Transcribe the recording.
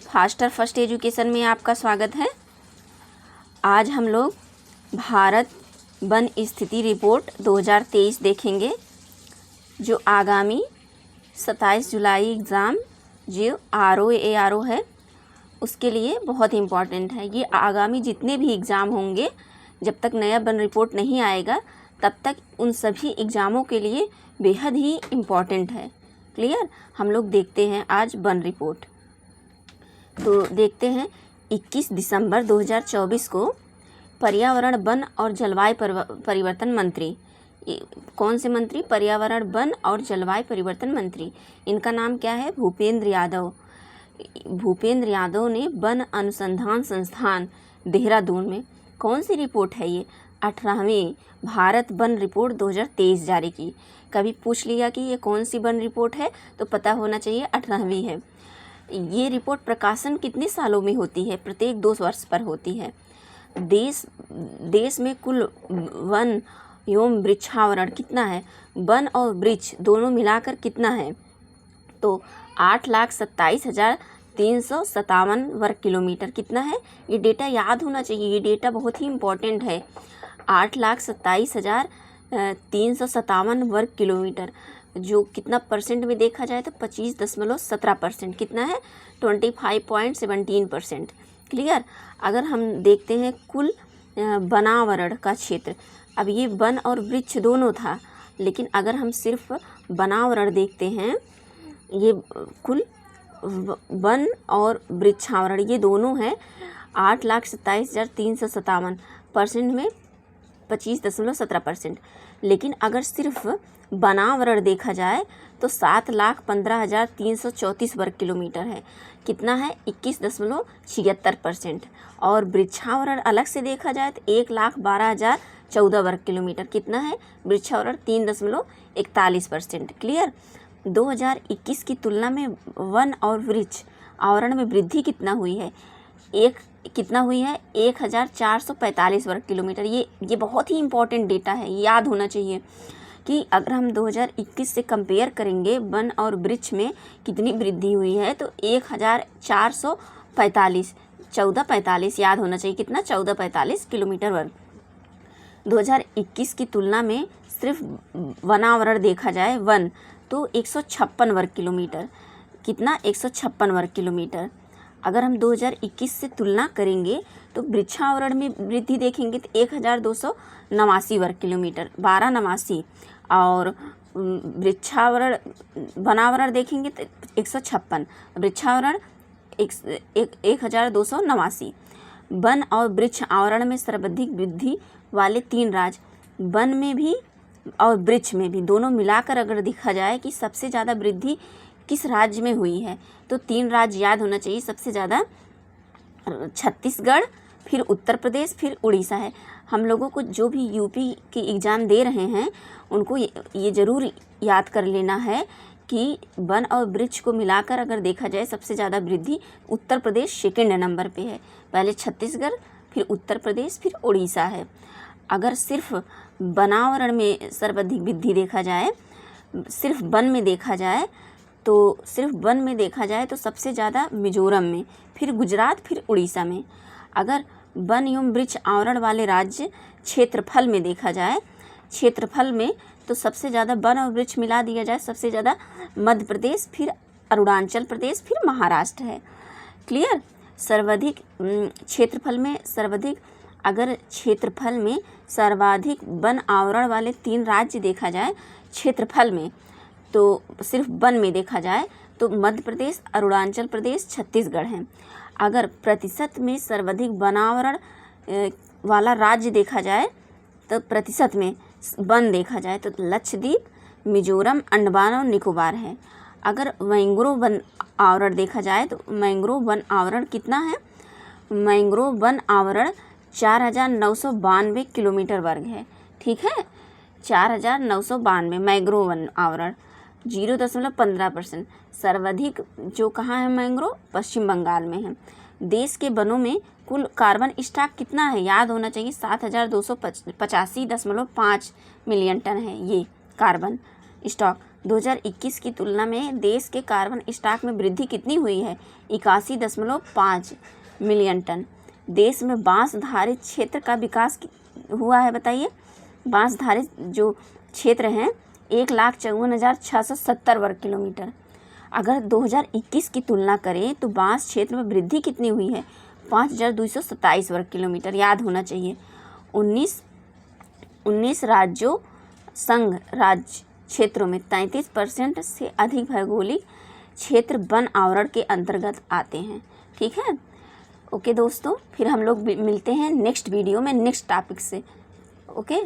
Faster first education में आपका स्वागत है। आज हम लोग भारत वन स्थिति रिपोर्ट 2023 देखेंगे, जो आगामी 27 जुलाई एग्ज़ाम जो RO है उसके लिए बहुत इम्पॉर्टेंट है। ये आगामी जितने भी एग्ज़ाम होंगे, जब तक नया वन रिपोर्ट नहीं आएगा तब तक उन सभी एग्ज़ामों के लिए बेहद ही इम्पॉर्टेंट है। क्लियर? हम लोग देखते हैं आज वन रिपोर्ट। तो देखते हैं 21 दिसंबर 2024 को पर्यावरण वन और जलवायु परिवर्तन मंत्री, कौन से मंत्री? पर्यावरण वन और जलवायु परिवर्तन मंत्री। इनका नाम क्या है? भूपेंद्र यादव। भूपेंद्र यादव ने वन अनुसंधान संस्थान देहरादून में कौन सी रिपोर्ट है ये? 18वीं भारत वन रिपोर्ट 2023 जारी की। कभी पूछ लिया कि ये कौन सी वन रिपोर्ट है तो पता होना चाहिए 18वीं है। ये रिपोर्ट प्रकाशन कितने सालों में होती है? प्रत्येक 2 वर्ष पर होती है। देश में कुल वन एवं वृक्षावरण कितना है? वन और वृक्ष दोनों मिलाकर कितना है? तो 8,27,357 वर्ग किलोमीटर कितना है? ये डेटा याद होना चाहिए, ये डेटा बहुत ही इम्पोर्टेंट है। 8,27,357 वर्ग किलोमीटर, जो कितना परसेंट में देखा जाए तो 25.17%। कितना है? 25.17%। क्लियर? अगर हम देखते हैं कुल वनावरण का क्षेत्र, अब ये वन और वृक्ष दोनों था, लेकिन अगर हम सिर्फ वनावरण देखते हैं, ये कुल वन और वृक्षावरण ये दोनों हैं 8,27,357 परसेंट में 25.17%। लेकिन अगर सिर्फ वनावरण देखा जाए तो 7,15,334 वर्ग किलोमीटर है। कितना है? 21.76%। और वृक्षावरण अलग से देखा जाए तो 1,12,014 वर्ग किलोमीटर। कितना है? वृक्षावरण 3.41%। क्लियर? 2021 की तुलना में वन और वृक्ष आवरण में वृद्धि कितना हुई है? कितना हुई है? 1,445 वर्ग किलोमीटर। ये बहुत ही इम्पोर्टेंट डेटा है, याद होना चाहिए कि अगर हम 2021 से कंपेयर करेंगे वन और वृक्ष में कितनी वृद्धि हुई है तो 1,445, 1445 याद होना चाहिए। कितना? 1445 किलोमीटर वर्ग। 2021 की तुलना में सिर्फ वनावरण देखा जाए वन तो 156 वर्ग किलोमीटर। कितना? 156 वर्ग किलोमीटर। अगर हम 2021 से तुलना करेंगे तो वृक्षावरण में वृद्धि देखेंगे तो 1,289 वर्ग किलोमीटर, 1289। और वृक्षावरण वनावरण देखेंगे तो 156, वृक्षावरण 1,289। वन और वृक्ष आवरण में सर्वाधिक वृद्धि वाले 3 राज्य, वन में भी और वृक्ष में भी दोनों मिलाकर अगर देखा जाए कि सबसे ज़्यादा वृद्धि किस राज्य में हुई है तो 3 राज्य याद होना चाहिए। सबसे ज़्यादा छत्तीसगढ़, फिर उत्तर प्रदेश, फिर उड़ीसा है। हम लोगों को जो भी यूपी की एग्ज़ाम दे रहे हैं उनको ये ज़रूर याद कर लेना है कि वन और वृक्ष को मिलाकर अगर देखा जाए सबसे ज़्यादा वृद्धि उत्तर प्रदेश सेकंड नंबर पे है। पहले छत्तीसगढ़, फिर उत्तर प्रदेश, फिर उड़ीसा है। अगर सिर्फ वनावरण में सर्वाधिक वृद्धि देखा जाए, सिर्फ वन में देखा जाए तो सबसे ज़्यादा मिजोरम में, फिर गुजरात, फिर उड़ीसा में। अगर वन एवं वृक्ष आवरण वाले राज्य क्षेत्रफल में देखा जाए, क्षेत्रफल में तो सबसे ज़्यादा वन और वृक्ष मिला दिया जाए, सबसे ज़्यादा मध्य प्रदेश, फिर अरुणाचल प्रदेश, फिर महाराष्ट्र है। क्लियर? सर्वाधिक क्षेत्रफल में सर्वाधिक वन आवरण वाले 3 राज्य देखा जाए क्षेत्रफल में, तो सिर्फ वन में देखा जाए तो मध्य प्रदेश, अरुणाचल प्रदेश, छत्तीसगढ़ हैं। अगर प्रतिशत में सर्वाधिक वनावरण वाला राज्य देखा जाए तो प्रतिशत में वन देखा जाए तो लक्षद्वीप, मिजोरम, अंडमान और निकोबार है। अगर मैंग्रोव वन आवरण देखा जाए तो मैंग्रोव वन आवरण कितना है? मैंग्रोव वन आवरण 4,992 किलोमीटर वर्ग है। ठीक है? 4,992 मैंग्रोव वन आवरण, 0.15%। सर्वाधिक जो कहाँ है मैंग्रोव? पश्चिम बंगाल में है। देश के वनों में कुल कार्बन स्टॉक कितना है? याद होना चाहिए 7,285.5 मिलियन टन है ये कार्बन स्टॉक। 2021 की तुलना में देश के कार्बन स्टॉक में वृद्धि कितनी हुई है? 81.5 मिलियन टन। देश में बांसधारी क्षेत्र का विकास हुआ है, बताइए। बांसधारी जो क्षेत्र हैं 1,54,670 वर्ग किलोमीटर। अगर 2021 की तुलना करें तो बांस क्षेत्र में वृद्धि कितनी हुई है? 5,227 वर्ग किलोमीटर, याद होना चाहिए। 19 राज्यों संघ राज्य क्षेत्रों में 33% से अधिक भौगोलिक क्षेत्र वन आवरण के अंतर्गत आते हैं। ठीक है, ओके दोस्तों, फिर हम लोग मिलते हैं नेक्स्ट वीडियो में नेक्स्ट टॉपिक से। ओके।